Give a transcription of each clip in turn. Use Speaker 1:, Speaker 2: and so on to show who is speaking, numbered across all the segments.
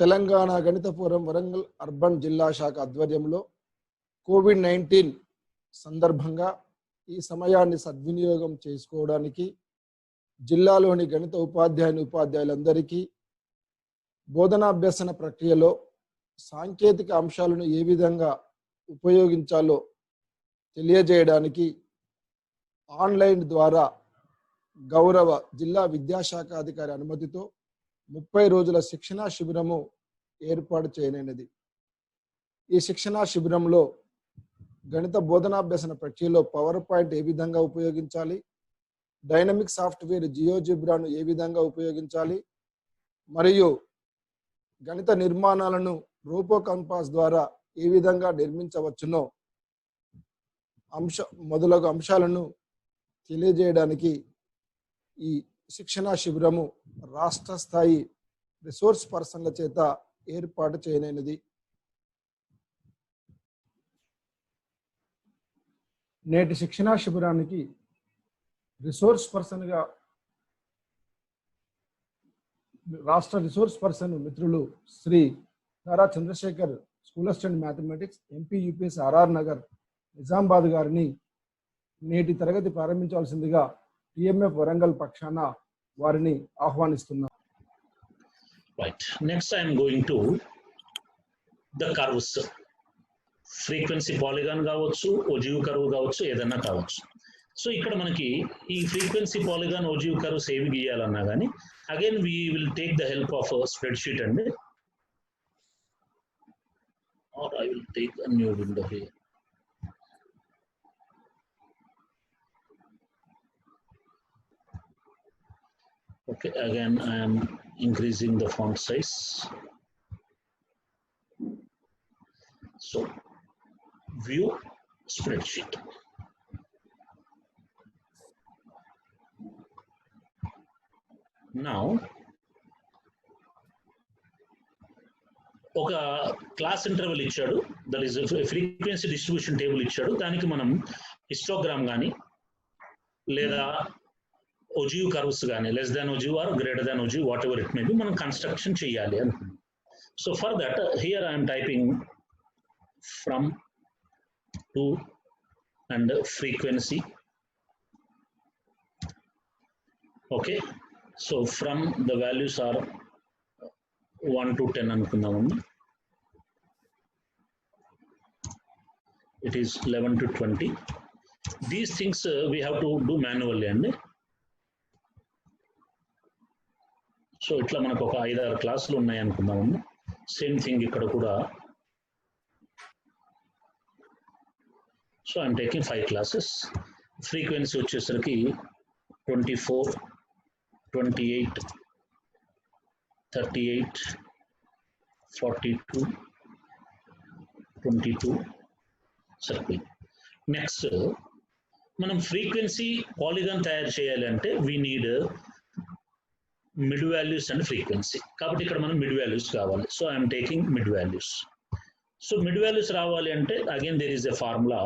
Speaker 1: తెలంగాణ గణిత forum Warangal urban జిల్లా శాఖ ఆధ్వర్యంలో కోవిడ్-19 సందర్భంగా ఈ సమయాన్ని సద్వినియోగం చేసుకోవడానికి జిల్లాలోని గణిత ఉపాధ్యాయులందరికీ బోధనాభ్యసన ప్రక్రియలో సాంకేతిక అంశాలను ఏ విధంగా ఉపయోగించాలో తెలియజేయడానికి ఆన్లైన్ ద్వారా గౌరవ జిల్లా విద్యాశాఖ అధికారి అనుమతితో 30 రోజుల శిక్షణా శిబిరము ఏర్పాటు చేయనున్నది. ఈ శిక్షణా శిబిరంలో గణిత బోధనాభ్యసన ప్రక్రియలో పవర్ పాయింట్ ఏ విధంగా ఉపయోగించాలి, డైనమిక్ సాఫ్ట్వేర్ జియోజిబ్రాను ఏ విధంగా ఉపయోగించాలి, మరియు గణిత నిర్మాణాలను రోబో కంపాస్ ద్వారా ఏ విధంగా నిర్మించవచ్చునో మొదలగు అంశాలను తెలియజేయడానికి ఈ శిక్షణా శిబిరము రాష్ట్ర స్థాయి రిసోర్స్ పర్సన్ల చేత ఏర్పాటు చేయనున్నది. నేటి శిక్షణా శిబిరానికి రిసోర్స్ పర్సన్గా రాష్ట్ర రిసోర్స్ పర్సన్ మిత్రులు Shri Nara Chandrashekar, school assistant mathematics, MP UPS RR Nagar, Nizamabad గారిని నేటి తరగతి ప్రారంభించవలసిందిగా టిఎంఎఫ్ వరంగల్ పక్షాన వారిని ఆహ్వానిస్తున్నాం.
Speaker 2: Right. Next I am going to the curves. Frequency polygon కావచ్చు, OGU కర్వ్ కావచ్చు, ఏదన్నా కావచ్చు. సో ఇక్కడ మనకి ఈ ఫ్రీక్వెన్సీ పాలిగాన్, OGU కర్వ్స్ ఏవి గీయాలన్నా కానీ again we will take the help of a spreadsheet అండి, or I will take a new window here. Okay, again I am increasing the font size. So view spreadsheet. Now ఒక class interval ఇచ్చాడు, that is frequency distribution table ఇచ్చాడు. దానికి మనం histogram కానీ లేదా OGU curves కానీ less than OGU or greater than OGU whatever it may be మనం construction చేయాలి అనుకుంటున్నాం. So for that here I'm typing from to and frequency. Okay, so from the values are 1 to 10 అనుకుందామండి. It is 11 to 20. These things we have to do manually అండి. So ఇట్లా మనకు ఒక 5-6 క్లాసులు ఉన్నాయి అనుకుందామండి. సేమ్ థింగ్ ఇక్కడ కూడా. So I'm taking 5 classes. Frequency వచ్చేసరికి 24, 28, 38, 42, 22 సరిపోయింది. నెక్స్ట్ మనం ఫ్రీక్వెన్సీ పాలిగాన్ తయారు చేయాలి అంటే we need mid values and frequency. కాబట్టి ఇక్కడ మనం మిడ్ వాల్యూస్ కావాలి. So I'm taking mid values. So mid values రావాలి అంటే again there is a formula.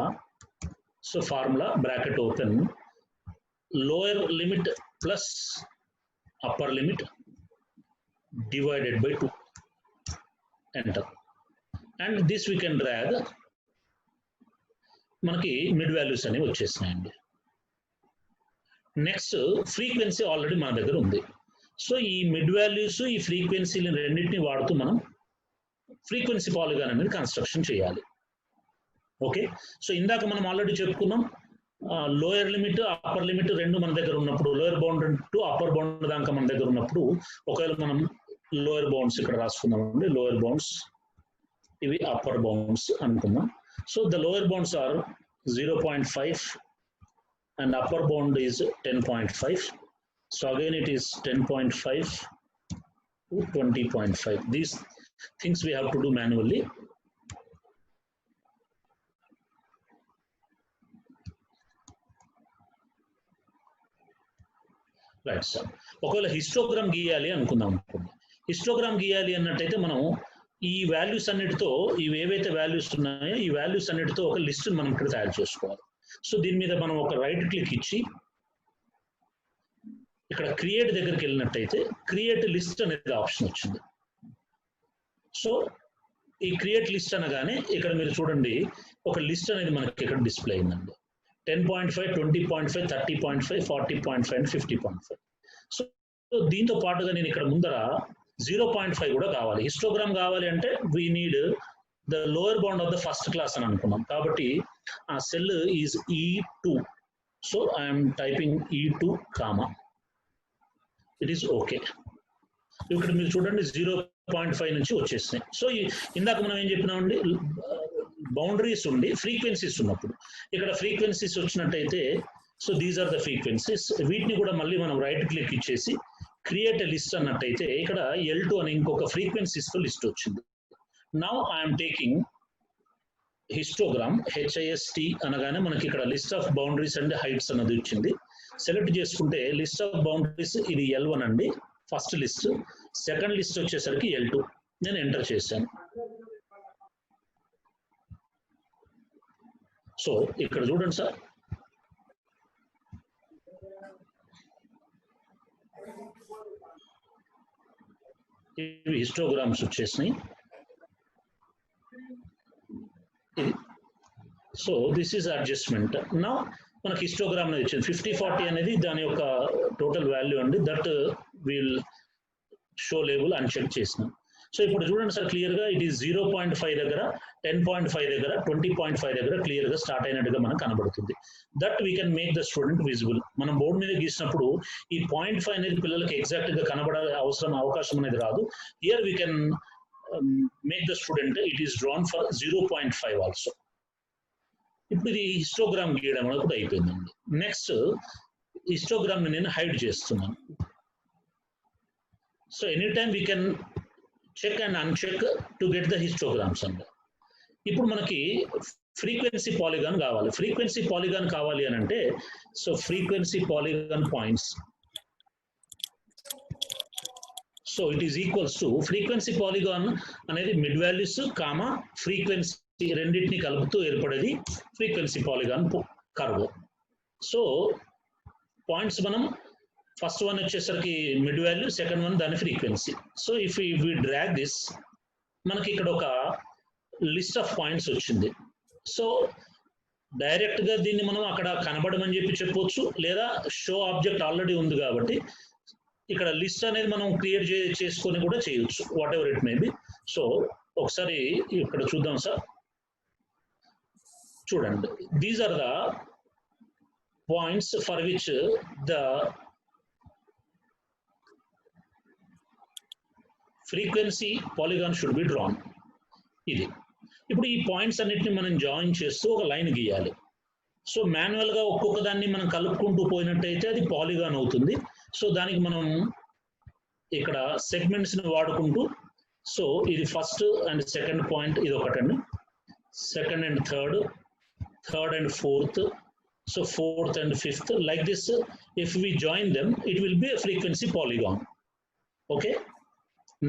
Speaker 2: So formula bracket open, lower limit plus upper limit divided by 2, enter, and this we can drag. మనకి mid values అనేవి వచ్చేసినాయండి. Next frequency already మన దగ్గర ఉంది. So ఈ mid values, ఈ ఫ్రీక్వెన్సీలు రెండింటిని వాడుతూ మనం ఫ్రీక్వెన్సీ పాలిగాన్ అనేది కన్స్ట్రక్షన్ చేయాలి. ఓకే, సో ఇందాక మనం ఆల్రెడీ చెప్పుకున్నాం, లోయర్ లిమిట్ అప్పర్ లిమిట్ రెండు మన దగ్గర ఉన్నప్పుడు, lower bound to upper bound దాకా మన దగ్గర ఉన్నప్పుడు, ఒకవేళ మనం లోయర్ బౌండ్స్ ఇక్కడ రాసుకుందామండి. లోయర్ బౌండ్స్ ఇవి, అప్పర్ బౌండ్స్ అనుకుందాం. So the lower bounds are 0.5 and upper bound is 10.5. So again it is 10.5 to 20.5. These things we have to do manually. Right sir. ఒకవేళ హిస్టోగ్రామ్ గీయాలి అనుకుందాం అనుకోండి. హిస్టోగ్రామ్ గీయాలి అన్నట్టయితే మనం ఈ వాల్యూస్ అన్నిటితో, ఇవి ఏవైతే వాల్యూస్ ఉన్నాయో ఈ వాల్యూస్ అన్నిటితో ఒక లిస్ట్ మనం ఇక్కడ తయారు చేసుకోవాలి. సో దీని మీద మనం ఒక రైట్ క్లిక్ ఇచ్చి ఇక్కడ క్రియేట్ దగ్గరికి వెళ్ళినట్టయితే క్రియేట్ లిస్ట్ అనేది ఆప్షన్ వచ్చింది. సో ఈ క్రియేట్ లిస్ట్ అనగానే ఇక్కడ మీరు చూడండి ఒక లిస్ట్ అనేది మనకి ఇక్కడ డిస్ప్లే అయిందండి. 10.5, 20.5, 30.5, 40.5 అండ్ 50.5. సో దీంతో పాటుగా నేను ఇక్కడ ముందర 0.5 కూడా కావాలి. హిస్టోగ్రామ్ కావాలి అంటే we need the lower bound of the first class అని అనుకున్నాం. కాబట్టి ఆ cell is E2. So I'm typing E2 comma, it is okay. ఇక్కడ మీరు చూడండి 0.5 నుంచి వచ్చేసినాయి. సో ఇందాక మనం ఏం చెప్పినామండి, బౌండరీస్ ఉండి ఫ్రీక్వెన్సీస్ ఉన్నప్పుడు ఇక్కడ ఫ్రీక్వెన్సీస్ వచ్చినట్టయితే so these are the frequencies. వీటిని కూడా మళ్ళీ మనం రైట్ క్లిక్ ఇచ్చేసి క్రియేట్ ఎ లిస్ట్ అన్నట్టయితే ఇక్కడ L2 అని ఇంకొక ఫ్రీక్వెన్సీస్ తో లిస్ట్ వచ్చింది. Now I'm taking histogram, HIST అనగానే మనకి ఇక్కడ list of boundaries and heights అన్నది వచ్చింది. సెలెక్ట్ చేసుకుంటే లిస్ట్ ఆఫ్ బౌండరీస్ ఇది L1 అండి, ఫస్ట్ లిస్ట్. సెకండ్ లిస్ట్ వచ్చేసరికి L2. నేను ఎంటర్ చేశాను. సో ఇక్కడ చూడండి సార్, ఇవి హిస్టోగ్రామ్స్ వచ్చేసినాయి. So this is adjustment. నా మనకి హిస్టోగ్రామ్ అనేది వచ్చింది 50-40 అనేది దాని యొక్క టోటల్ వాల్యూ అండి. That will show label uncheck చేసినాం. సో ఇప్పుడు చూడండి సార్ క్లియర్ గా ఇట్ ఈస్ 0.5 దగ్గర, 10.5 దగ్గర, 20.5 దగ్గర క్లియర్ గా స్టార్ట్ అయినట్టుగా మనకు కనబడుతుంది. That we can make the student visible. మనం బోర్డు మీద గీసినప్పుడు ఈ 0.5 అనేది పిల్లలకి ఎగ్జాక్ట్ గా కనబడే అవకాశం అనేది రాదు. Here we can make the student it is drawn for 0.5 also. ఇప్పుడు ఇది హిస్టోగ్రామ్ గీయడం అనేది కూడా అయిపోయిందండి. నెక్స్ట్ హిస్టోగ్రామ్ ని నేను హైడ్ చేస్తున్నాను. So any time we can check and uncheck to get the histograms అండి. ఇప్పుడు మనకి ఫ్రీక్వెన్సీ పాలిగాన్ కావాలి. ఫ్రీక్వెన్సీ పాలిగాన్ కావాలి అని అంటే so frequency polygon points, so it is equals to frequency polygon అనేది మిడ్ వాల్యూస్ కామా ఫ్రీక్వెన్సీ రెండింటిని కలుపుతూ ఏర్పడేది frequency polygon curve. So points మనం ఫస్ట్ వన్ వచ్చేసరికి మిడ్ వాల్యూ, సెకండ్ వన్ దాని frequency. So if we drag this మనకి ఇక్కడ ఒక లిస్ట్ ఆఫ్ పాయింట్స్ వచ్చింది. సో డైరెక్ట్ గా దీన్ని మనం అక్కడ కనబడమని చెప్పి చెప్పొచ్చు, లేదా షో ఆబ్జెక్ట్ ఆల్రెడీ ఉంది కాబట్టి ఇక్కడ లిస్ట్ అనేది మనం క్రియేట్ చేసుకొని కూడా చేయొచ్చు, whatever it may be. So ఒకసారి ఇక్కడ చూద్దాం సార్. చూడండి, these are the points for which the frequency polygon should be drawn. ఇది ఇప్పుడు ఈ పాయింట్స్ అన్నిటిని మనం జాయిన్ చేస్తూ ఒక లైన్ గీయాలి. సో మాన్యువల్ గా ఒక్కొక్క దాన్ని మనం కలుపుకుంటూ పోయినట్టయితే అది పాలిగాన్ అవుతుంది. సో దానికి మనం ఇక్కడ సెగ్మెంట్స్ ని వాడుకుంటూ, సో ఇది ఫస్ట్ అండ్ సెకండ్ పాయింట్ ఇది ఒకటండి, second and third, third and fourth, so fourth and fifth, like this if we join them it will be frequency polygon. Okay,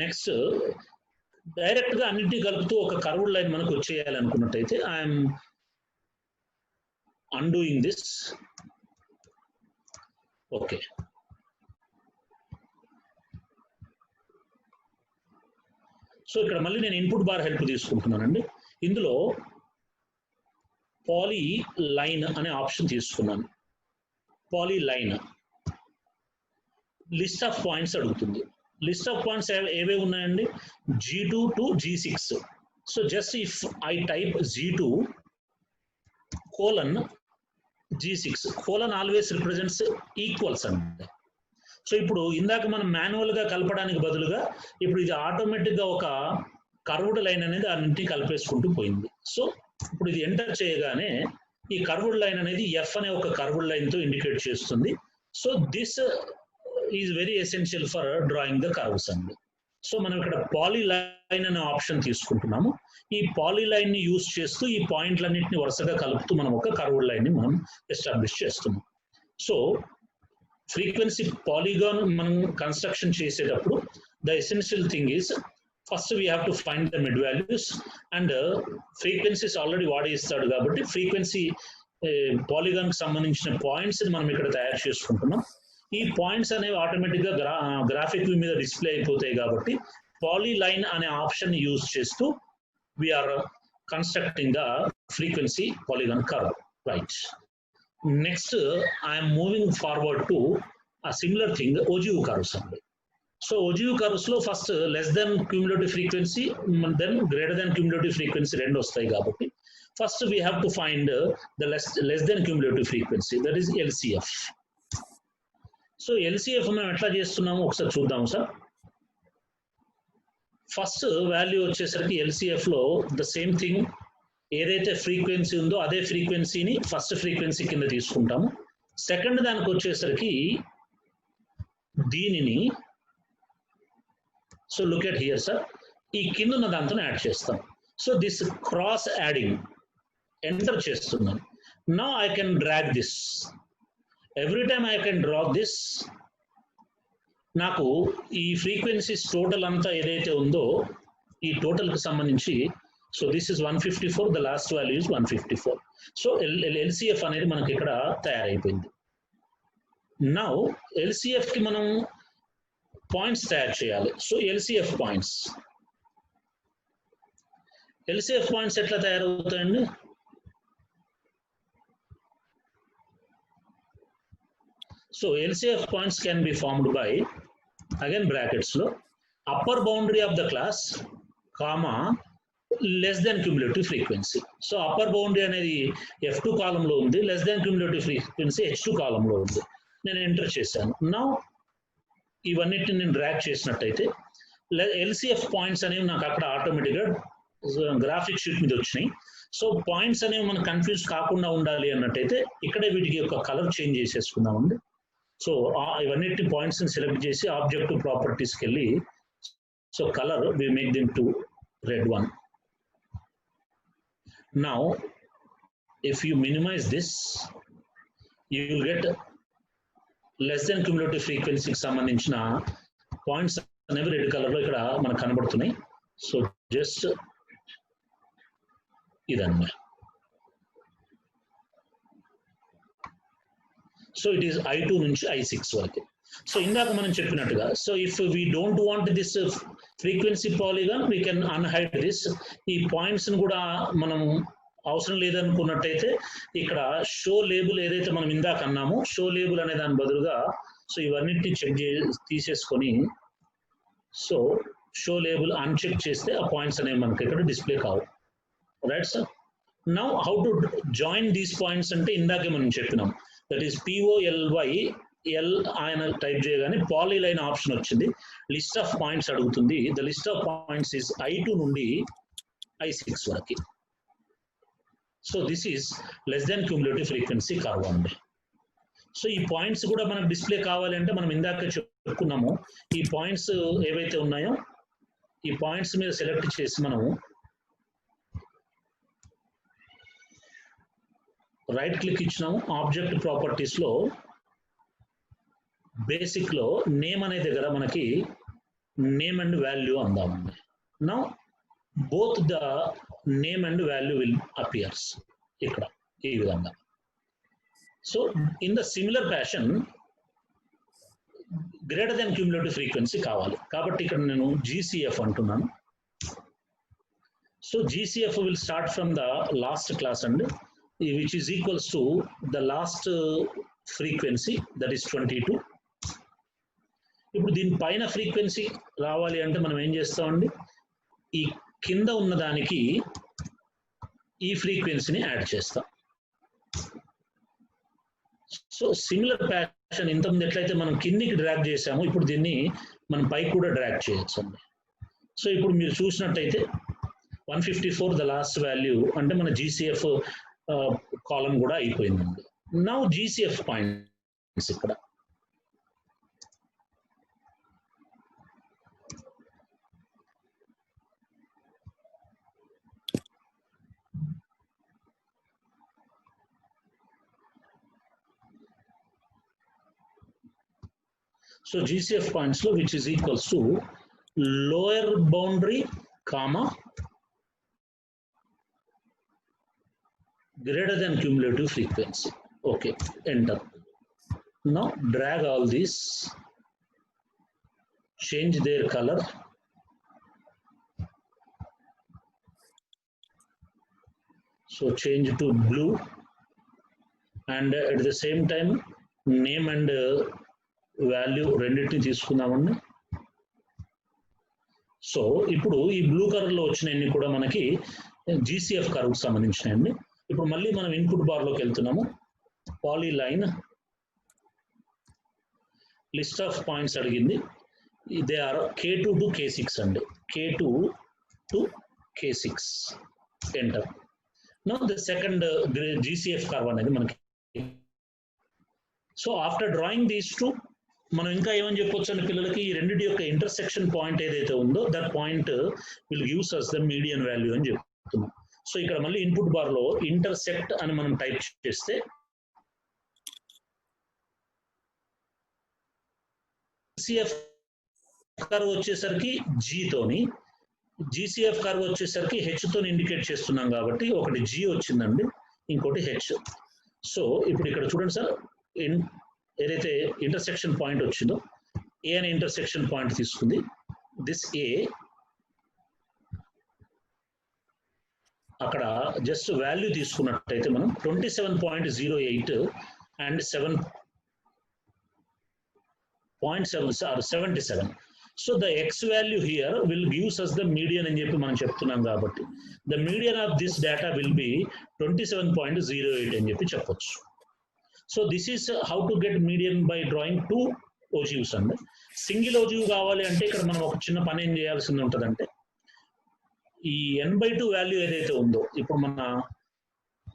Speaker 2: next direct గా అన్నింటినీ కలుపుతూ ఒక కర్వ్డ్ లైన్ మనకు వచ్చేయాలి అనుకున్నట్టయితే I'm undoing this. Okay, so ఇక్కడ మళ్ళీ నేను ఇన్పుట్ బార్ హెల్ప్ తీసుకుంటున్నానండి. ఇందులో పాలీ లైన్ అనే ఆప్షన్ తీసుకున్నాను. Poly list of points అడుగుతుంది. లిస్ట్ ఆఫ్ పాయింట్స్ ఏవే ఉన్నాయండి, G2 to G6. So just if I type G2 colon G6, colon always represents equals అండి. సో ఇప్పుడు ఇందాక మనం మాన్యువల్ గా కలపడానికి బదులుగా ఇప్పుడు ఇది ఆటోమేటిక్ గా ఒక కర్వ్డ్ లైన్ అనేది అన్నింటినీ కలిపేసుకుంటూ పోయింది. సో ఇప్పుడు ఇది ఎంటర్ చేయగానే ఈ కర్వ్డ్ లైన్ అనేది F అనే ఒక కర్వ్డ్ లైన్ తో ఇండికేట్ చేస్తుంది. So this is very essential for drawing the curves అండి. సో మనం ఇక్కడ పాలీ లైన్ అనే ఆప్షన్ తీసుకుంటున్నాము. ఈ పాలీ లైన్ ని యూజ్ చేస్తూ ఈ పాయింట్లన్నింటినీ వరుసగా కలుపుతూ మనం ఒక కర్వ్డ్ లైన్ ని మనం ఎస్టాబ్లిష్ చేస్తున్నాం. సో ఫ్రీక్వెన్సీ పాలిగాన్ మనం కన్స్ట్రక్షన్ చేసేటప్పుడు the essential thing is first we have to find the mid values and frequencies already వాడి ఇస్తాడు కాబట్టి ఫ్రీక్వెన్సీ పాలిగాన్ కి సంబంధించిన పాయింట్స్ మనం ఇక్కడ తయారు చేసుకుంటున్నాం. ఈ పాయింట్స్ అనేవి ఆటోమేటిక్ గా గ్రాఫిక్ మీద డిస్ప్లే అయిపోతాయి కాబట్టి polyline అనే ఆప్షన్ యూజ్ చేస్తూ we're constructing the frequency polygon curve. Right. Next I'm moving forward to a similar thing, OGU curves అండి. సో OGU curves లో first less than cumulative frequency than greater than cumulative frequency రెండు వస్తాయి కాబట్టి first we have to find the less than cumulative frequency, that is LCF. So LCF మనం ఎట్లా చేస్తున్నాము ఒకసారి చూద్దాము సార్. ఫస్ట్ వాల్యూ వచ్చేసరికి LCF లో ద సేమ్ థింగ్, ఏదైతే ఫ్రీక్వెన్సీ ఉందో అదే ఫ్రీక్వెన్సీని ఫస్ట్ ఫ్రీక్వెన్సీ కింద తీసుకుంటాము. సెకండ్ దానికి వచ్చేసరికి దీనిని, so look at here sir, ఈ కింద ఉన్న దాంతో యాడ్ చేస్తాం. So this cross adding enter చేస్తున్నాను. Now I can drag this. Every time I can draw this, నాకు ఈ ఫ్రీక్వెన్సీస్ టోటల్ అంతా ఏదైతే ఉందో ఈ టోటల్కి సంబంధించి, so this is 154, the last value is 154. So LCF అనేది మనకి ఇక్కడ తయారైపోయింది. నౌ LCF కి మనం పాయింట్స్ తయారు చేయాలి. సో LCF పాయింట్స్ ఎట్లా తయారవుతాయండి? So LCF points can be formed by, again brackets లో, upper boundary of the class comma less than cumulative frequency. So upper boundary అనేది F2 కాలంలో ఉంది, less than cumulative frequency H2 కాలంలో ఉంది. నేను enter చేశాను. నౌ ఇవన్నిటిని నేను డ్రాగ్ చేసినట్టయితే LCF పాయింట్స్ అనేవి నాకు అక్కడ ఆటోమేటిక్గా గ్రాఫిక్ షీట్ మీద వచ్చినాయి. సో పాయింట్స్ అనేవి మనం కన్ఫ్యూజ్ కాకుండా ఉండాలి అన్నట్టయితే ఇక్కడే వీటికి ఒక కలర్ చేంజ్ చేసేసుకుందామండి. సో ఇవన్నిటి పాయింట్స్ని సెలెక్ట్ చేసి ఆబ్జెక్టివ్ ప్రాపర్టీస్కి వెళ్ళి, so colour we make them to red one. Now if you minimize this, you will get less than cumulative ఫ్రీక్వెన్సీకి సంబంధించిన పాయింట్స్ అనేవి రెడ్ కలర్లో ఇక్కడ మనకు కనబడుతున్నాయి. సో జస్ట్ ఇదన్నమాట. సో ఇట్ ఈస్ I2 నుంచి I6 వరకు. సో ఇందాక మనం చెప్పినట్టుగా, so if we don't want this frequency polygon we can unhide this. ఈ పాయింట్స్ ని కూడా మనం అవసరం లేదనుకున్నట్టయితే ఇక్కడ షో లేబుల్ ఏదైతే మనం ఇందాక అన్నామో, షో లేబుల్ అనే దాని బదులుగా, సో ఇవన్నిటిని చెక్ తీసేసుకొని, సో షో లేబుల్ అన్చెక్ చేస్తే ఆ పాయింట్స్ అనేవి మనకి ఇక్కడ డిస్ప్లే కావు. Right sir. Now how to join these points అంటే ఇందాకే మనం చెప్పినాం, దట్ ఈస్ POLY L ఆయన టైప్ చేయగానే పాలీలైన్ ఆప్షన్ వచ్చింది. లిస్ట్ ఆఫ్ పాయింట్స్ అడుగుతుంది. The list of points is I2 నుండి I6 వరకు. So this is less than cumulative frequency curve అండి. సో ఈ పాయింట్స్ కూడా మనకు డిస్ప్లే కావాలి అంటే మనం ఇందాక చెప్పుకున్నాము, ఈ పాయింట్స్ ఏవైతే ఉన్నాయో ఈ పాయింట్స్ మీద సెలెక్ట్ చేసి మనము రైట్ క్లిక్ ఇచ్చినాము. ఆబ్జెక్ట్ ప్రాపర్టీస్ లో బేసిక్ లో నేమ్ అనే దగ్గర మనకి నేమ్ అండ్ వాల్యూ అందామండి. Now both the name and value will appears ఇక్కడ ఈ విధంగా. So in the similar fashion greater than cumulative frequency కావాలి కాబట్టి ఇక్కడ నేను GCF అంటున్నాను. So GCF will start from the last class and which is equals to the last frequency, that is 22. ఇప్పుడు దీని పైన ఫ్రీక్వెన్సీ రావాలి అంటే మనం ఏం చేస్తామండి, ఈ కింద ఉన్న దానికి ఈ ఫ్రీక్వెన్సీని యాడ్ చేస్తాం. సో సిమిలర్ ప్యాటర్న్ ఇంతకుముందు ఎట్లయితే మనం కిందికి డ్రాగ్ చేసామో ఇప్పుడు దీన్ని మనం పైకి కూడా డ్రాగ్ చేయొచ్చు అండి. సో ఇప్పుడు మీరు చూసినట్టయితే 154 ద లాస్ట్ వాల్యూ అంటే మన GCF కాలం కూడా అయిపోయిందండి. నౌ GCF పాయింట్స్ ఇక్కడ So GCF points lo which is equals to lower boundary comma greater than cumulative frequency. Okay, enter. Now drag all these, change their color so change to blue and at the same time name and value రెండింటిని తీసుకుందామండి. So ఇప్పుడు ఈ blue colour లో వచ్చినవన్నీ కూడా మనకి GCF కర్వ్కి సంబంధించినవి. ఇప్పుడు మళ్ళీ మనం ఇన్పుట్ బార్ లోకి వెళ్తున్నాము. పాలీలైన్ లిస్ట్ ఆఫ్ పాయింట్స్ అడిగింది. They are K2 to K6 అండి. K2 to K6 enter. Now the second GCF curve అనేది మనకి. So after drawing these two మనం ఇంకా ఏమని చెప్పొచ్చు అంటే పిల్లలకి ఈ రెండింటి యొక్క ఇంటర్సెక్షన్ పాయింట్ ఏదైతే ఉందో that point will gives us the median value అని చెప్తున్నాం. సో ఇక్కడ మళ్ళీ ఇన్పుట్ బార్ లో ఇంటర్సెక్ట్ అని మనం టైప్ చేస్తే GCF కర్వ్ వచ్చేసరికి G తోని, GCF కర్వ్ వచ్చేసరికి H తోని ఇండికేట్ చేస్తున్నాం కాబట్టి ఒకటి G వచ్చిందండి, ఇంకోటి H. సో ఇప్పుడు ఇక్కడ చూడండి సార్, ఏదైతే ఇంటర్సెక్షన్ పాయింట్ వచ్చిందో A అనే ఇంటర్సెక్షన్ పాయింట్ తీసుకుంది. దిస్ A అక్కడ జస్ట్ వాల్యూ తీసుకున్నట్టయితే మనం 27.08 and 7.77. So the X value here will gives us the median అని చెప్పి మనం చెప్తున్నాం కాబట్టి the median of this data will be 27.08 అని చెప్పి చెప్పొచ్చు. So this is how to get median by drawing 2 ఓజీవ్స్ అండి. సింగిల్ ఓజీవ్ కావాలి అంటే ఇక్కడ మనం ఒక చిన్న పని ఏం చేయాల్సింది ఉంటుందంటే ఈ n/2 వాల్యూ ఏదైతే ఉందో ఇప్పుడు మన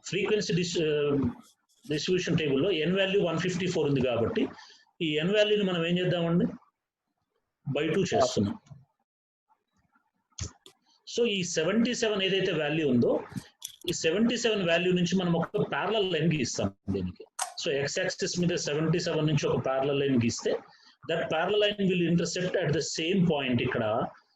Speaker 2: ఫ్రీక్వెన్సీ డిస్ట్రిబ్యూషన్ టేబుల్లో n వాల్యూ 154 ఉంది కాబట్టి ఈ n వాల్యూని మనం ఏం చేద్దామండి బై 2 చేస్తున్నాం. సో ఈ 77 ఏదైతే వాల్యూ ఉందో ఈ 77 వాల్యూ నుంచి మనం ఒక ప్యారలల్ లైన్ గీస్తాం దీనికి. సో x యాక్సిస్ మీద 77 నుంచి ఒక ప్యారలల్ లైన్ గీస్తే that parallel line will intercept at the same point ఇక్కడ.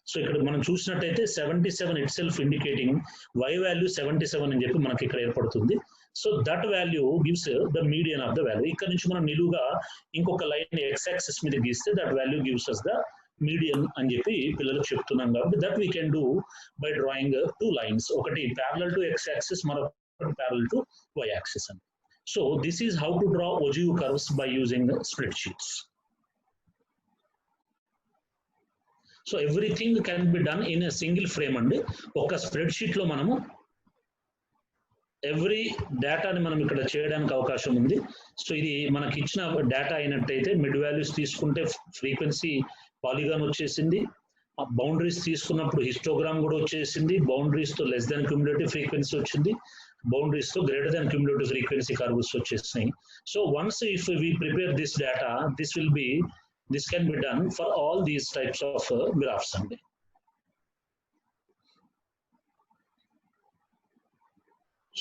Speaker 2: సో ఇక్కడ మనం చూసినట్టయితే 77 it self indicating y value 77 అని చెప్పి మనకి ఇక్కడ ఏర్పడుతుంది. So that value gives the median of the value. ఇక్కడ నుంచి మనం నిలువుగా ఇంకొక లైన్ x యాక్సిస్ మీద గీస్తే that value gives us the median అని చెప్పి పిల్లలకు చెప్తున్నాం కాబట్టి that we can do by drawing 2 lines, ఒకటి ప్యారలల్ టు x యాక్సిస్, మరొకటి ప్యారలల్ టు y యాక్సిస్ అని. So this is how to draw ogive curves by using spread sheets. So everything can be done in a single frame అండి. ఒక spread sheet లో మనము every డేటాని మనం ఇక్కడ చేయడానికి అవకాశం ఉంది. సో ఇది మనకి ఇచ్చిన డేటా అయినట్టయితే మిడ్ వాల్యూస్ తీసుకుంటే ఫ్రీక్వెన్సీ పాలిగాన్ వచ్చేసింది, బౌండరీస్ తీసుకున్నప్పుడు హిస్టోగ్రామ్ కూడా వచ్చేసింది, బౌండరీస్ తో లెస్ దాన్ క్యూములేటివ్ ఫ్రీక్వెన్సీ వచ్చింది, బౌండరీస్ తో greater than cumulative frequency curves వచ్చేసినాయి. So once if we prepare this data this can be done for all these types of graphs అండి.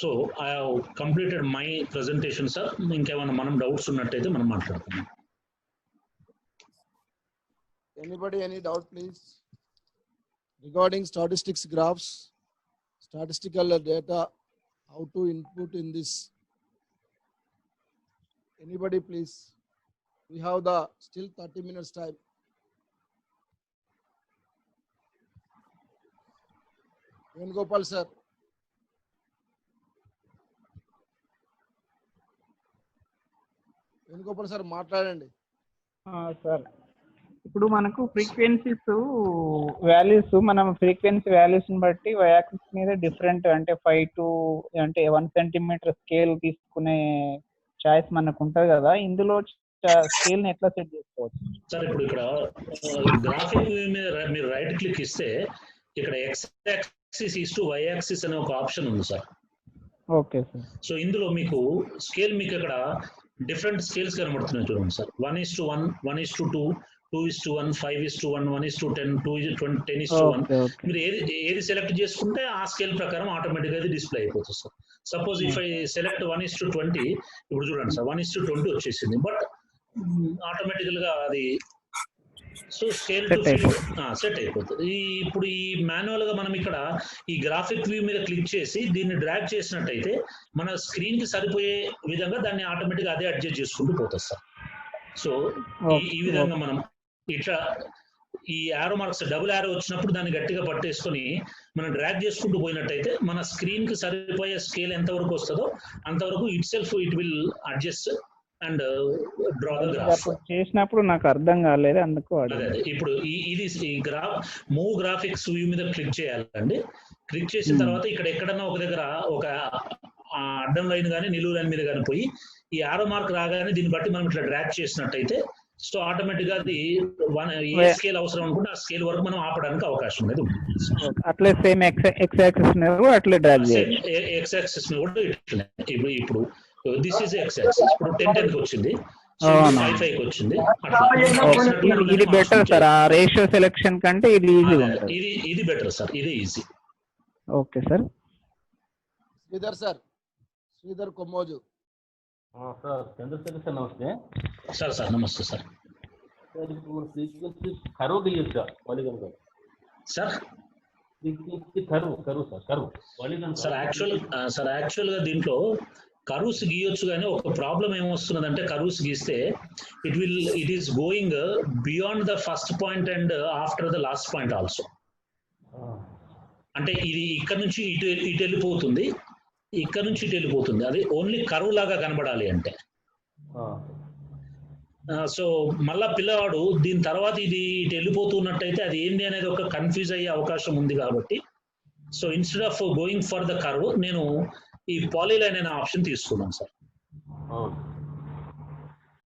Speaker 2: So I have completed my presentation sir. ఇంకేమైనా మనం doubts ఉన్నట్టయితే మనం మాట్లాడుకుందాం.
Speaker 1: Anybody any doubt please regarding statistics graphs, statistical data, how to input in this? Anybody please? We have the still 30 minutes time. Venugopal sir. Venugopal sir మాట్లాడండి.
Speaker 3: Sir ఇప్పుడు మనకు frequencies values, మనం frequency values బట్టి y axis మీద different అంటే 5 to అంటే 1 centimetre scale తీసుకునే choice మనకు ఉంటుంది కదా, ఇందులో స్కేల్ ని ఎట్లా సెట్ చేసుకోవచ్చు
Speaker 2: సార్? ఇప్పుడు ఇక్కడ గ్రాఫిక్ మీద మీరు రైట్ క్లిక్ ఇస్తే ఇక్కడ x axis is to y axis అనే ఒక ఆప్షన్ ఉంది సార్.
Speaker 3: Okay sir.
Speaker 2: సో ఇందులో మీకు స్కేల్ మీకు ఇక్కడ డిఫరెంట్ స్కేల్స్ కనబడుతున్నాయి చూడండి సార్. 1:1, 1:2, 2:1, 5:1, 1:10, 10:1. మీరు ఏది సెలెక్ట్ చేసుకుంటే ఆ స్కేల్ ప్రకారం ఆటోమేటిక్ గా డిస్ప్లే అయిపోతుంది sir. Suppose if I select 1:20, ఇప్పుడు చూడండి సార్ 1:20 వచ్చేసింది, బట్ ఆటోమేటికల్ గా అది సో స్కేల్ టు సెట్ అయిపోతుంది. ఇప్పుడు ఈ మాన్యువల్ గా మనం ఇక్కడ ఈ గ్రాఫిక్ వ్యూ మీద క్లిక్ చేసి దీన్ని డ్రాగ్ చేసినట్టయితే మన స్క్రీన్ కి సరిపోయే విధంగా దాన్ని ఆటోమేటిక్ అదే అడ్జస్ట్ చేసుకుంటూ పోతుంది సార్. సో ఈ విధంగా మనం ఇట్లా ఈ యారో మార్క్స్ డబుల్ యారో వచ్చినప్పుడు దాన్ని గట్టిగా పట్టేసుకొని మనం డ్రాగ్ చేసుకుంటూ పోయినట్టయితే మన స్క్రీన్ కి సరిపోయే స్కేల్ ఎంతవరకు వస్తుందో అంతవరకు it self it will adjust and draw the graph.
Speaker 3: చేసినప్పుడు నాకు అర్థం కాలేదు అందుకు
Speaker 2: అదే ఇప్పుడు ఇది మూవ్ గ్రాఫిక్స్ వ్యూ మీద క్లిక్ చేయాలండి. క్లిక్ చేసిన తర్వాత ఇక్కడ ఎక్కడన్నా ఒక దగ్గర ఒక అడ్డం లైన్ కానీ నిలువు లైన్ మీద కానీ పోయి ఈ యారో మార్క్ రాగానే దీన్ని బట్టి మనం ఇట్లా డ్రాగ్ చేసినట్టయితే సో ఆటోమేటిక్ గా అది ఏ స్కేల్ అవసరం అనుకుంటే ఆ స్కేల్ వరకు మనం ఆపడానికి అవకాశం అనేది ఉంటుంది.
Speaker 3: అట్లే సేమ్ ఎక్స్ యాక్సిస్ మీద కూడా అట్లే డ్రాగ్ చేయాలి.
Speaker 2: ఎక్స్ యాక్సిస్ మీద కూడా ఇట్లనే ఇప్పుడు దిస్ ఇస్ ఎక్స్ యాక్సిస్ ఇప్పుడు 10 కి వచ్చింది, 5 కి వచ్చింది.
Speaker 3: ఇది బెటర్ సార్ ఆ రేషియో సెలెక్షన్ కంటే ఇది ఈజీ ఉంటుంది.
Speaker 2: ఇది బెటర్ సార్, ఇది easy.
Speaker 3: Okay sir.
Speaker 1: Sridhar sir, Sridhar Kommoju
Speaker 4: sir. Chandrashekar sir నమస్తే.
Speaker 2: సార్ నమస్తే సార్.
Speaker 4: సార్ ఇప్పుడు ఫ్రీక్వెన్సీ కరువు గీయొచ్చా పాలిగన్ గారు?
Speaker 2: Sir
Speaker 4: frequency curve polygon
Speaker 2: sir actual గా దీంట్లో కర్వ్స్ గీయొచ్చు, కానీ ఒక ప్రాబ్లం ఏమొస్తున్నదంటే కర్వ్స్ గీస్తే it is going beyond the first point and after the last point also. అంటే ఇది ఇక్కడ నుంచి ఇటు వెళ్ళిపోతుంది, ఇక్కడ నుంచి ఇటు వెళ్ళిపోతుంది. అది ఓన్లీ కర్వ్ లాగా కనబడాలి అంటే. సో మళ్ళా పిల్లవాడు దీని తర్వాత ఇది ఇటు వెళ్ళిపోతున్నట్టయితే అది ఏంటి అనేది ఒక కన్ఫ్యూజ్ అయ్యే అవకాశం ఉంది. కాబట్టి so instead of going for the curve నేను ఈ పాలీలైన్ అనే ఆప్షన్ తీసుకున్నాను సార్.